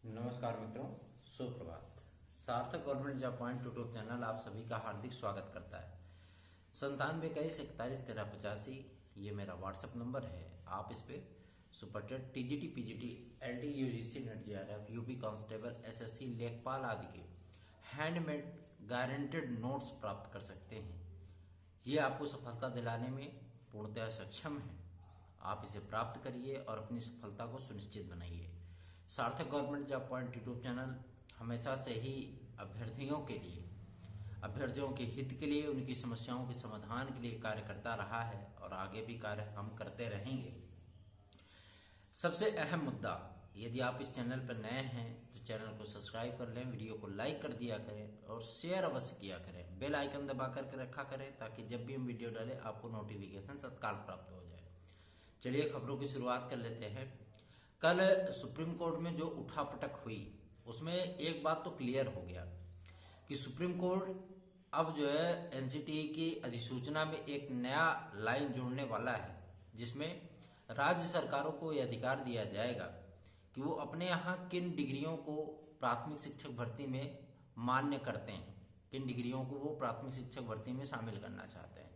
नमस्कार मित्रों, सुप्रभात। सार्थक government job point YouTube channel आप सभी का हार्दिक स्वागत करता है। 9721411385 ये मेरा व्हाट्सएप नंबर है। आप इस पे super TET, TGT, PGT, LD, UGC, NET, JRF, UP constable, SSC, लेखपाल आदि के हैंडमेड गारंटेड नोट्स प्राप्त कर सकते हैं। ये आपको सफलता दिलाने में पूर्णतः सक्षम है। आप इसे प्राप्त करिए और अपनी सफलता को सुनिश्चित बनाइए। सार्थक government job point YouTube channel हमेशा से ही अभ्यर्थियों के लिए, अभ्यर्थियों के हित के लिए, उनकी समस्याओं के समाधान के लिए कार्य करता रहा है और आगे भी कार्य हम करते रहेंगे। सबसे अहम मुद्दा, यदि आप इस चैनल पर नए हैं तो चैनल को सब्सक्राइब कर लें, वीडियो को लाइक कर दिया करें और शेयर अवश्य किया करें। बेल आइकन दबा करके रखा करें ताकि जब भी हम वीडियो डालें आपको नोटिफिकेशन तत्काल प्राप्त हो जाए। चलिए खबरों की शुरुआत कर लेते हैं। कल सुप्रीम कोर्ट में जो उठापटक हुई उसमें एक बात तो क्लियर हो गया कि सुप्रीम कोर्ट अब जो है एनसीटीई की अधिसूचना में एक नया लाइन जोड़ने वाला है, जिसमें राज्य सरकारों को यह अधिकार दिया जाएगा कि वो अपने यहाँ किन डिग्रियों को प्राथमिक शिक्षक भर्ती में मान्य करते हैं, किन डिग्रियों को वो प्राथमिक शिक्षक भर्ती में शामिल करना चाहते हैं।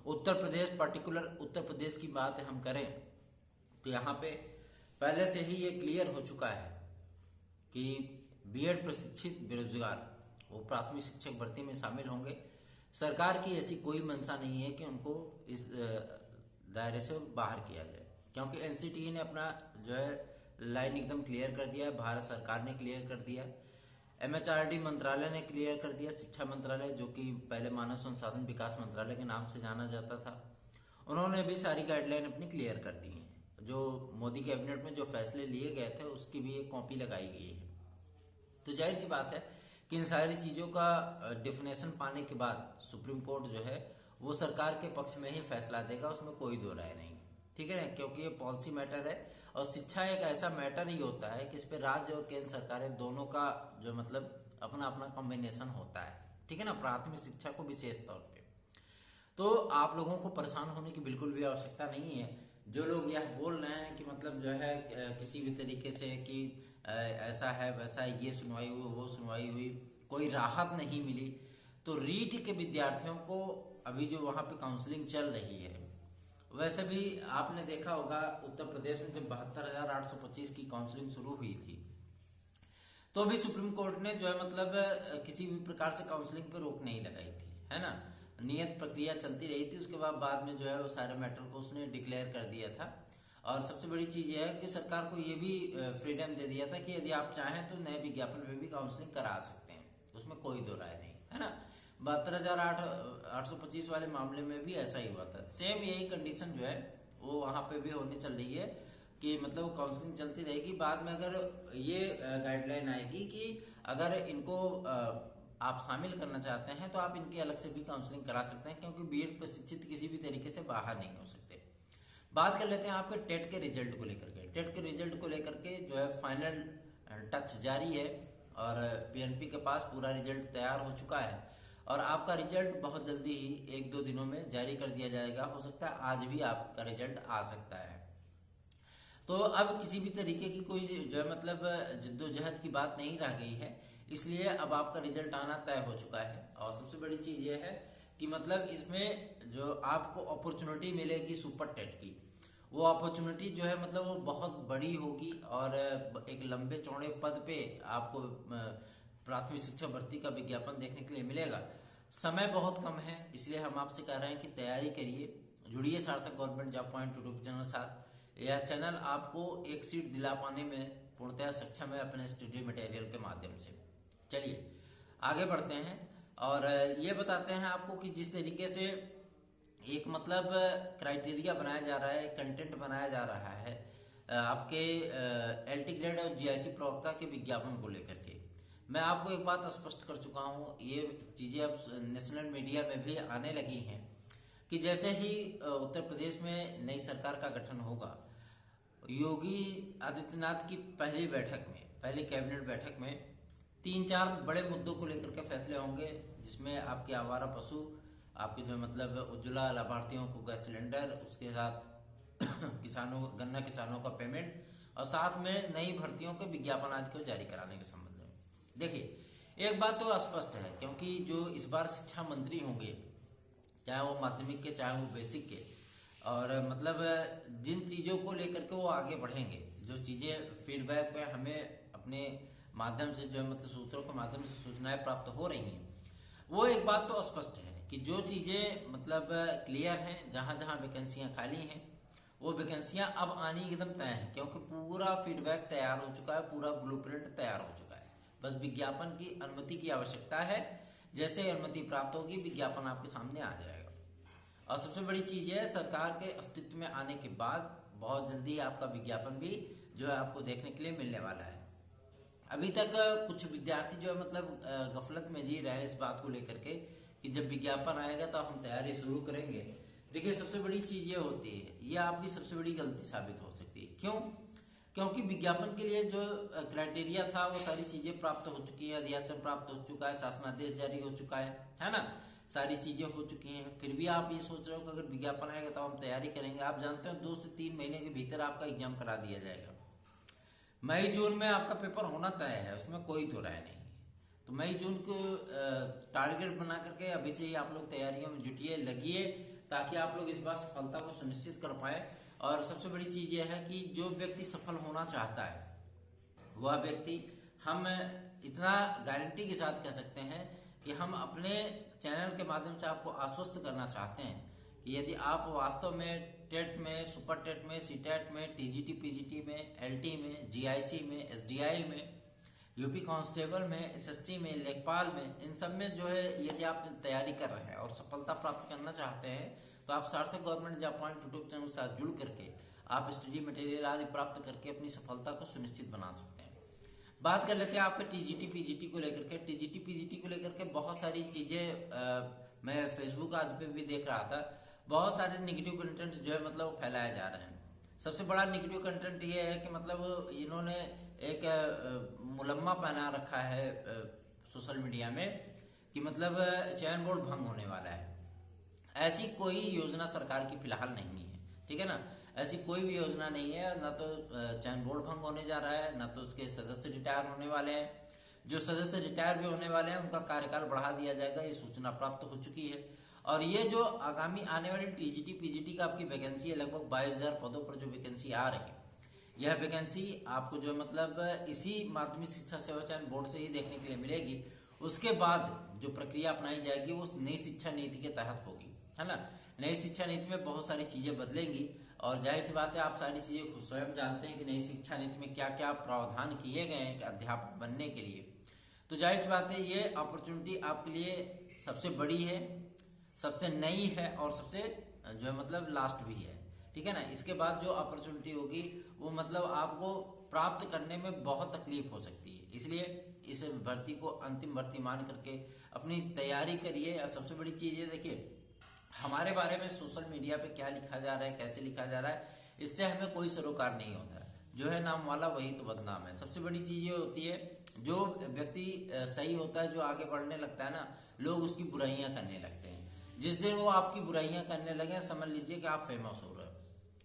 उत्तर प्रदेश, पर्टिकुलर उत्तर प्रदेश की बात हम करें तो यहाँ पे पहले से ही ये क्लियर हो चुका है कि बीएड प्रशिक्षित बेरोजगार वो प्राथमिक शिक्षक भर्ती में शामिल होंगे। सरकार की ऐसी कोई मंशा नहीं है कि उनको इस दायरे से बाहर किया जाए, क्योंकि एनसीटीई ने अपना जो है लाइन एकदम क्लियर कर दिया है, भारत सरकार ने क्लियर कर दिया, एमएचआरडी मंत्रालय ने क्लियर कर दिया, शिक्षा मंत्रालय जो कि पहले मानव संसाधन विकास मंत्रालय के नाम से जाना जाता था, उन्होंने भी सारी गाइडलाइन अपनी क्लियर कर दी है। जो मोदी कैबिनेट में जो फैसले लिए गए थे उसकी भी एक कॉपी लगाई गई है। तो जाहिर सी बात है कि इन सारी चीजों का डेफिनेशन पाने के बाद सुप्रीम कोर्ट जो है वो सरकार के पक्ष में ही फैसला देगा, उसमें कोई दो राय नहीं, ठीक है ना, क्योंकि ये पॉलिसी मैटर है और शिक्षा एक ऐसा मैटर ही होता है कि इस पे राज्य और केंद्र सरकारें दोनों का जो मतलब अपना अपना कॉम्बिनेशन होता है, ठीक है ना, प्राथमिक शिक्षा को विशेष तौर पे। तो आप लोगों को परेशान होने की बिल्कुल भी आवश्यकता नहीं है। जो लोग यह बोल रहे हैं कि मतलब जो है किसी भी तरीके से कि ऐसा है वैसा है, ये सुनवाई हुई वो सुनवाई हुई, कोई राहत नहीं मिली, तो रीट के विद्यार्थियों को अभी जो वहां पे काउंसलिंग चल रही है, वैसे भी आपने देखा होगा उत्तर प्रदेश में जब 72,825 की काउंसलिंग शुरू हुई थी तो अभी सुप्रीम कोर्ट ने जो है मतलब किसी भी प्रकार से काउंसलिंग पे रोक नहीं लगाई थी, है ना, नियत प्रक्रिया चलती रही थी। उसके बाद में जो है वो सारे मैटर को उसने डिक्लेयर कर दिया था। और सबसे बड़ी चीज यह है कि सरकार को ये भी फ्रीडम दे दिया था कि यदि आप चाहें तो नए विज्ञापन पे भी काउंसलिंग करा सकते हैं, उसमें कोई दो राय नहीं, है ना। 72,825 वाले मामले में भी ऐसा ही हुआ था। सेम यही कंडीशन जो है वो वहां पे भी होने चल रही है कि मतलब काउंसलिंग चलती रहेगी। बाद में अगर ये गाइडलाइन आएगी कि अगर इनको आप शामिल करना चाहते हैं तो आप इनकी अलग से भी काउंसलिंग करा सकते हैं, क्योंकि बीएड प्रशिक्षित किसी भी तरीके से बाहर नहीं हो सकते। बात कर लेते हैं आपके टेट के रिजल्ट को लेकर के। टेट के रिजल्ट को लेकर के जो है फाइनल टच जारी है और पीएनपी के पास पूरा रिजल्ट तैयार हो चुका है और आपका रिजल्ट बहुत जल्दी ही 1-2 दिनों में जारी कर दिया जाएगा। हो सकता है आज भी आपका रिजल्ट आ सकता है। तो अब किसी भी तरीके की कोई जो है मतलब जद्दोजहद की बात नहीं रह गई है, इसलिए अब आपका रिजल्ट आना तय हो चुका है। और सबसे बड़ी चीज ये है कि मतलब इसमें जो आपको अपॉर्चुनिटी मिलेगी सुपर टेट की, वो अपॉर्चुनिटी जो है मतलब वो बहुत बड़ी होगी और एक लंबे चौड़े पद पे आपको प्राथमिक शिक्षा भर्ती का विज्ञापन देखने के लिए मिलेगा। समय बहुत कम है, इसलिए हम आपसे कह रहे हैं कि तैयारी करिए, जुड़िए सार्थक government job point YouTube channel साथ। यह चैनल आपको एक सीट दिला पाने में पूर्णतः सक्षम है अपने स्टडी मटेरियल के माध्यम से। चलिए आगे बढ़ते हैं और ये बताते हैं आपको कि जिस तरीके से एक मतलब क्राइटेरिया बनाया जा रहा है, कंटेंट बनाया जा रहा है आपके एलटी ग्रेड और जीआईसी प्रवक्ता के विज्ञापन को लेकर के, मैं आपको एक बात स्पष्ट कर चुका हूं, ये चीजें अब नेशनल मीडिया में भी आने लगी हैं कि जैसे ही उत्तर प्रदेश में नई सरकार का गठन होगा, योगी आदित्यनाथ की पहली बैठक में, पहली कैबिनेट बैठक में 3-4 बड़े मुद्दों को लेकर के फैसले होंगे, जिसमें आपके आवारा पशु, आपके जो मतलब उज्ज्वला लाभार्थियों को गैस सिलेंडर, उसके साथ किसानों, गन्ना किसानों का पेमेंट और साथ में नई भर्तियों के विज्ञापन आदि को जारी कराने के संबंध में। देखिए, एक बात तो स्पष्ट है, क्योंकि जो इस बार शिक्षा मंत्री होंगे, चाहे वो माध्यमिक के चाहे वो बेसिक के, और मतलब जिन चीज़ों को लेकर के वो आगे बढ़ेंगे, जो चीज़ें फीडबैक पे हमें अपने माध्यम से जो है मतलब सूत्रों के माध्यम से सूचनाएं प्राप्त हो रही हैं, वो एक बात तो स्पष्ट है कि जो चीज़ें मतलब क्लियर हैं, जहाँ जहाँ वैकेंसियाँ खाली हैं वो वैकेंसियाँ अब आनी एकदम तय हैं, क्योंकि पूरा फीडबैक तैयार हो चुका है, पूरा ब्लूप्रिंट तैयार हो चुका है। बस विज्ञापन की अनुमति की आवश्यकता है। जैसे अनुमति प्राप्त होगी विज्ञापन आपके सामने आ जाएगा। और सबसे बड़ी चीज़ है, सरकार के अस्तित्व में आने के बाद बहुत जल्दी आपका विज्ञापन भी जो है आपको देखने के लिए मिलने वाला है। अभी तक कुछ विद्यार्थी जो है मतलब गफलत में जी रहे हैं इस बात को लेकर के कि जब विज्ञापन आएगा तो हम तैयारी शुरू करेंगे। देखिए, सबसे बड़ी चीज़ ये होती है, ये आपकी सबसे बड़ी गलती साबित हो सकती है। क्यों? क्योंकि विज्ञापन के लिए जो क्राइटेरिया था वो सारी चीज़ें प्राप्त हो चुकी है, अधियाचन प्राप्त हो चुका है, शासनादेश जारी हो चुका है ना, सारी चीज़ें हो चुकी हैं। फिर भी आप ये सोच रहे हो कि अगर विज्ञापन आएगा तो हम तैयारी करेंगे। आप जानते हो 2 से 3 महीने के भीतर आपका एग्जाम करा दिया जाएगा। मई जून में आपका पेपर होना तय है, उसमें कोई तो राय नहीं। तो मई जून को टारगेट बना करके अभी से ही आप लोग तैयारियों में जुटिए, लगिए, ताकि आप लोग इस बार सफलता को सुनिश्चित कर पाए। और सबसे बड़ी चीज़ यह है कि जो व्यक्ति सफल होना चाहता है वह व्यक्ति, हम इतना गारंटी के साथ कह सकते हैं कि हम अपने चैनल के माध्यम से आपको आश्वस्त करना चाहते हैं कि यदि आप वास्तव में टेट में, सुपर टेट में, सीटेट में, टीजीटी पीजीटी में, एलटी में, जीआईसी में, एसडीआई में, यूपी कांस्टेबल में, एसएससी में, लेखपाल में, इन सब में जो है यदि आप तैयारी कर रहे हैं और सफलता प्राप्त करना चाहते हैं तो आप सार्थक government job point YouTube channel के साथ जुड़ करके आप स्टडी मटेरियल आदि प्राप्त करके अपनी सफलता को सुनिश्चित बना सकते हैं। बात कर लेते हैं आपके टीजीटी पीजीटी को लेकर के। टीजीटी पीजीटी को लेकर के बहुत सारी चीज़ें मैं फेसबुक आदि पे भी देख रहा था, बहुत सारे नेगेटिव कंटेंट जो है मतलब फैलाए जा रहे हैं। सबसे बड़ा नेगेटिव कंटेंट ये है कि मतलब इन्होंने एक मुलम्मा पहना रखा है सोशल मीडिया में कि मतलब चयन बोर्ड भंग होने वाला है। ऐसी कोई योजना सरकार की फिलहाल नहीं है, ठीक है ना। ऐसी कोई भी योजना नहीं है, ना तो चयन बोर्ड भंग होने जा रहा है, ना तो उसके सदस्य रिटायर होने वाले हैं। जो सदस्य रिटायर भी होने वाले हैं उनका कार्यकाल बढ़ा दिया जाएगा, ये सूचना प्राप्त हो चुकी है। और ये जो आगामी आने वाली टीजीटी पीजीटी का आपकी वैकेंसी है, लगभग 22,000 पदों पर जो वैकेंसी आ रही है, यह वैकेंसी आपको जो मतलब इसी माध्यमिक शिक्षा सेवा चयन बोर्ड से ही देखने के लिए मिलेगी। उसके बाद जो प्रक्रिया अपनाई जाएगी वो नई शिक्षा नीति के तहत होगी, है ना। नई शिक्षा नीति में बहुत सारी चीजें बदलेंगी और जाहिर सी बात है आप सारी चीजें खुद स्वयं जानते हैं कि नई शिक्षा नीति में क्या क्या प्रावधान किए गए हैं अध्यापक बनने के लिए। तो जाहिर सी बात है ये अपॉर्चुनिटी आपके लिए सबसे बड़ी है, सबसे नई है और सबसे जो है मतलब लास्ट भी है, ठीक है ना। इसके बाद जो अपॉर्चुनिटी होगी वो मतलब आपको प्राप्त करने में बहुत तकलीफ हो सकती है। इसलिए इस भर्ती को अंतिम भर्ती मान करके अपनी तैयारी करिए। और सबसे बड़ी चीज़ है, देखिए हमारे बारे में सोशल मीडिया पे क्या लिखा जा रहा है, कैसे लिखा जा रहा है, इससे हमें कोई सरोकार नहीं होता है। जो है नाम वाला वही तो बदनाम है। सबसे बड़ी चीज़ ये होती है, जो व्यक्ति सही होता है, जो आगे बढ़ने लगता है ना, लोग उसकी बुराइयां करने लगते हैं। जिस दिन वो आपकी बुराइयां करने लगे समझ लीजिए कि आप फेमस हो रहे हो,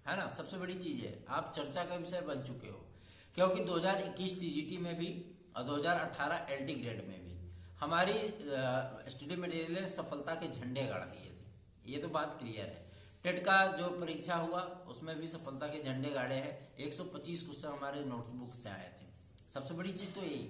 है ना। सबसे बड़ी चीज़ है आप चर्चा का विषय बन चुके हो, क्योंकि 2021 टीजीटी में भी और 2018 एलटी ग्रेड में भी हमारी स्टडी मटेरियल सफलता के झंडे गाड़ दिए थे, ये तो बात क्लियर है। टेट का जो परीक्षा हुआ उसमें भी सफलता के झंडे गाड़े हैं। 125 क्वेश्चन हमारे नोटबुक से आए थे। सबसे बड़ी चीज़ तो यही,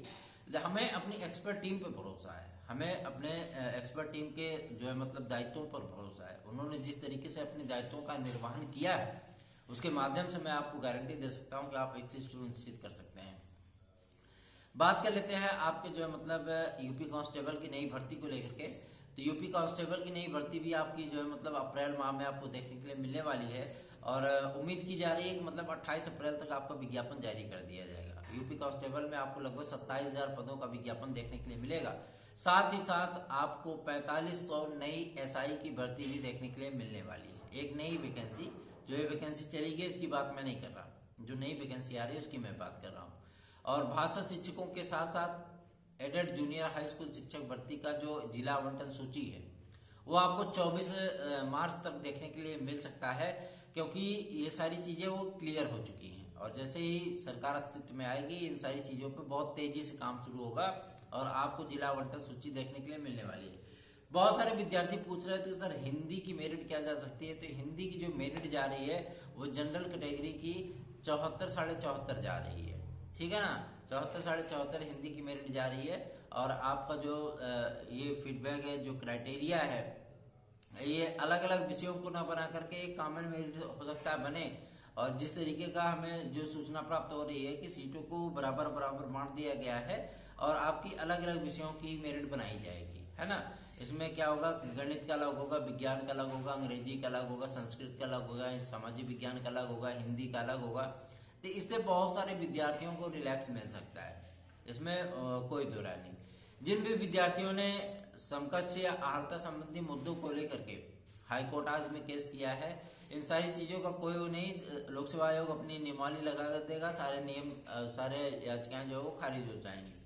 हमें अपनी एक्सपर्ट टीम पे भरोसा है, हमें अपने एक्सपर्ट टीम के जो है मतलब दायित्वों पर भरोसा है। उन्होंने जिस तरीके से अपने दायित्वों का निर्वहन किया है उसके माध्यम से मैं आपको गारंटी दे सकता हूं कि आप एक चीज सुनिश्चित कर सकते हैं। बात कर लेते हैं आपके जो है मतलब यूपी कांस्टेबल की नई भर्ती को लेकर के। तो यूपी कांस्टेबल की नई भर्ती भी आपकी जो है मतलब अप्रैल माह में आपको देखने के लिए मिलने वाली है और उम्मीद की जा रही है कि मतलब 28 अप्रैल तक आपका विज्ञापन जारी कर दिया जाएगा। यूपी कांस्टेबल में आपको लगभग 27,000 पदों का विज्ञापन देखने के लिए मिलेगा। साथ ही साथ आपको 4500 नई एसआई की भर्ती भी देखने के लिए मिलने वाली है। एक नई वैकेंसी, जो ये वैकेंसी चली गई इसकी बात मैं नहीं कर रहा, जो नई वैकेंसी आ रही है उसकी मैं बात कर रहा हूँ। और भाषा शिक्षकों के साथ साथ एडेड जूनियर हाई स्कूल शिक्षक भर्ती का जो जिला आवंटन सूची है वो आपको 24 मार्च तक देखने के लिए मिल सकता है, क्योंकि ये सारी चीजें वो क्लियर हो चुकी हैं और जैसे ही सरकार अस्तित्व में आएगी इन सारी चीज़ों पे बहुत तेजी से काम शुरू होगा और आपको जिला आवंटन सूची देखने के लिए मिलने वाली है। बहुत सारे विद्यार्थी पूछ रहे थे कि सर हिंदी की मेरिट क्या जा सकती है, तो हिंदी की जो मेरिट जा रही है वो जनरल कैटेगरी की 74 साढ़े 74 जा रही है, ठीक है ना। 74 साढ़े 74 हिंदी की मेरिट जा रही है। और आपका जो ये फीडबैक है, जो क्राइटेरिया है, ये अलग अलग विषयों को ना बना करके एक कॉमन मेरिट हो सकता है बने। और जिस तरीके का हमें जो सूचना प्राप्त हो रही है कि सीटों को बराबर बराबर बांट दिया गया है और आपकी अलग अलग विषयों की मेरिट बनाई जाएगी, है ना। इसमें क्या होगा, गणित का अलग होगा, विज्ञान का अलग होगा, अंग्रेजी का अलग होगा, संस्कृत का अलग होगा, सामाजिक विज्ञान का अलग होगा, हिंदी का अलग होगा। तो इससे बहुत सारे विद्यार्थियों को रिलैक्स मिल सकता है, इसमें कोई दो राय नहीं। जिन भी विद्यार्थियों ने समकक्ष या अहर्ता संबंधी मुद्दों को लेकर के हाईकोर्ट आज में केस किया है, इन सारी चीजों का कोई वो नहीं, लोक सेवा आयोग अपनी नियमावली लगा देगा, सारे याचिकाएं जो है वो खारिज हो जाएंगी।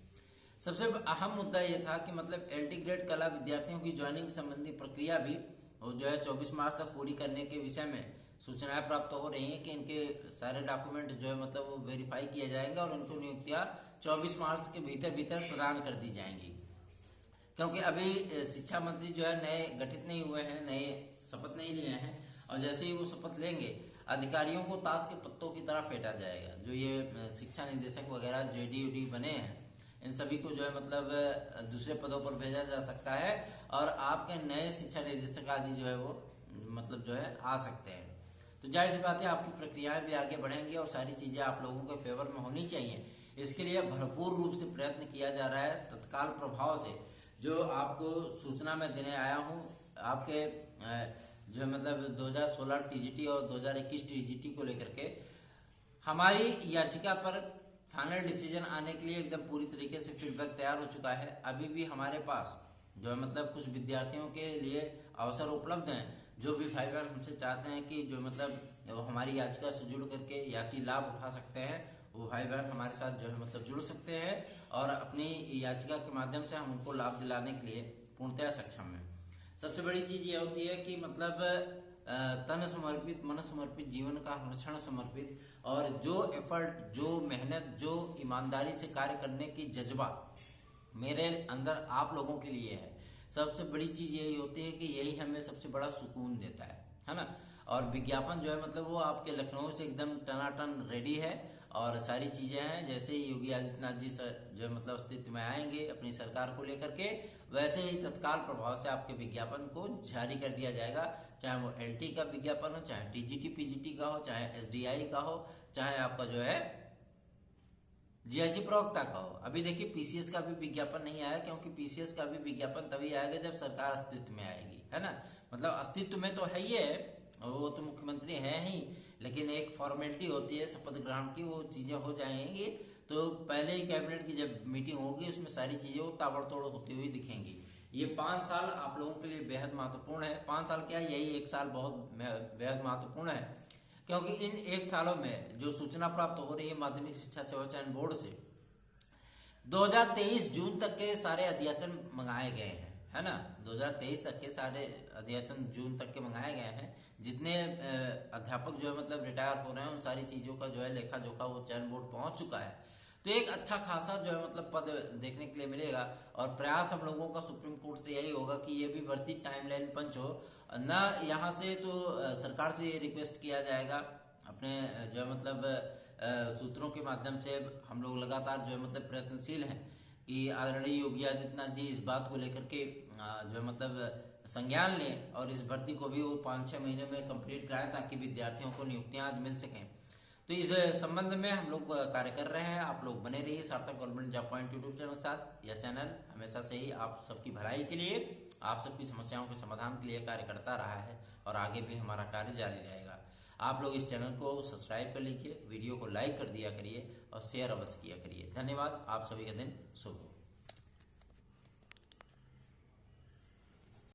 सबसे अहम मुद्दा ये था कि मतलब एलटी ग्रेड कला विद्यार्थियों की ज्वाइनिंग संबंधी प्रक्रिया भी जो है 24 मार्च तक पूरी करने के विषय में सूचनाएं प्राप्त हो रही हैं कि इनके सारे डॉक्यूमेंट जो है मतलब वो वेरीफाई किए जाएंगे और उनको नियुक्तियां 24 मार्च के भीतर प्रदान कर दी जाएंगी। क्योंकि अभी शिक्षा मंत्री जो है नए गठित नहीं हुए हैं, नए शपथ नहीं लिए हैं, और जैसे ही वो शपथ लेंगे अधिकारियों को ताश के पत्तों की तरह फेंटा जाएगा। जो ये शिक्षा निदेशक वगैरह जेडी बने हैं इन सभी को जो है मतलब दूसरे पदों पर भेजा जा सकता है और आपके नए शिक्षा निदेशक आदि जो है वो मतलब जो है आ सकते हैं। तो जाहिर सी बात है आपकी प्रक्रियाएं भी आगे बढ़ेंगी और सारी चीजें आप लोगों के फेवर में होनी चाहिए। इसके लिए भरपूर रूप से प्रयत्न किया जा रहा है। तत्काल प्रभाव से जो आपको सूचना मैं देने आया हूँ, आपके जो है मतलब 2016 टीजीटी और 2021 टीजीटी को लेकर के हमारी याचिका पर फाइनल डिसीजन आने के लिए एकदम पूरी तरीके से फीडबैक तैयार हो चुका है। अभी भी हमारे पास जो है मतलब कुछ विद्यार्थियों के लिए अवसर उपलब्ध हैं, जो भी भाई बहन हमसे चाहते हैं कि जो मतलब हमारी याचिका से जुड़ करके याची लाभ उठा सकते हैं, वो भाई बहन हमारे साथ जो है मतलब जुड़ सकते हैं और अपनी याचिका के माध्यम से हम उनको लाभ दिलाने के लिए पूर्णतः सक्षम है। सबसे बड़ी चीज ये होती है कि मतलब तन समर्पित, मन समर्पित, जीवन का हर्षण समर्पित और जो एफर्ट, जो मेहनत, जो ईमानदारी से कार्य करने की जज्बा मेरे अंदर आप लोगों के लिए है। सबसे बड़ी चीज यही होती है कि यही हमें सबसे बड़ा सुकून देता है ना। और विज्ञापन जो है मतलब वो आपके लखनऊ से एकदम टनाटन रेडी है और सारी चीजें हैं। जैसे ही योगी आदित्यनाथ जी सर जो मतलब अस्तित्व में आएंगे अपनी सरकार को लेकर के, वैसे ही तत्काल प्रभाव से आपके विज्ञापन को जारी कर दिया जाएगा, चाहे वो एलटी का विज्ञापन हो, चाहे टीजीटी पीजीटी का हो, चाहे एसडीआई का हो, चाहे आपका जो है जीआईसी प्रवक्ता का हो। अभी देखिए पीसीएस का भी विज्ञापन नहीं आया, क्योंकि पीसीएस का भी विज्ञापन तभी आएगा जब सरकार अस्तित्व में आएगी, है ना। मतलब अस्तित्व में तो है ही है, वो तो मुख्यमंत्री है ही, लेकिन एक फॉर्मेलिटी होती है शपथ ग्रहण की, वो चीजें हो जाएंगी तो पहले ही कैबिनेट की जब मीटिंग होगी उसमें सारी चीजें वो ताबड़तोड़ होती हुई दिखेंगी। ये 5 साल आप लोगों के लिए बेहद महत्वपूर्ण है। 5 साल क्या, यही 1 साल बहुत बेहद महत्वपूर्ण है, क्योंकि इन 1 सालों में जो सूचना प्राप्त हो रही है माध्यमिक शिक्षा सेवा चयन बोर्ड से 2023 जून तक के सारे अध्याचन मंगाए गए हैं, है ना। 2023 तक के सारे अध्याचन जून तक के मंगाए गए हैं। जितने अध्यापक जो है मतलब रिटायर हो रहे हैं उन सारी चीजों का जो है लेखा जोखा वो चयन बोर्ड पहुंच चुका है। तो एक अच्छा खासा जो है मतलब पद देखने के लिए मिलेगा और प्रयास हम लोगों का सुप्रीम कोर्ट से यही होगा कि ये भी भर्ती टाइमलाइन पंच हो ना। यहाँ से तो सरकार से ये रिक्वेस्ट किया जाएगा अपने जो है मतलब सूत्रों के माध्यम से। हम लोग लगातार जो है मतलब प्रयत्नशील हैं कि आदरणीय योगी आदित्यनाथ जी इस बात को लेकर के जो है मतलब संज्ञान लें और इस भर्ती को भी वो 5-6 महीने में कंप्लीट कराएं ताकि विद्यार्थियों को नियुक्तियां मिल सकें। तो इस संबंध में हम लोग कार्य कर रहे हैं। आप लोग बने रहिए सार्थक government job point YouTube channel के साथ। यह चैनल हमेशा से ही आप सबकी भलाई के लिए, आप सबकी समस्याओं के समाधान के लिए कार्य करता रहा है और आगे भी हमारा कार्य जारी रहेगा। आप लोग इस चैनल को सब्सक्राइब कर लीजिए, वीडियो को लाइक कर दिया करिए और शेयर अवश्य किया करिए। धन्यवाद। आप सभी का दिन शुभ हो।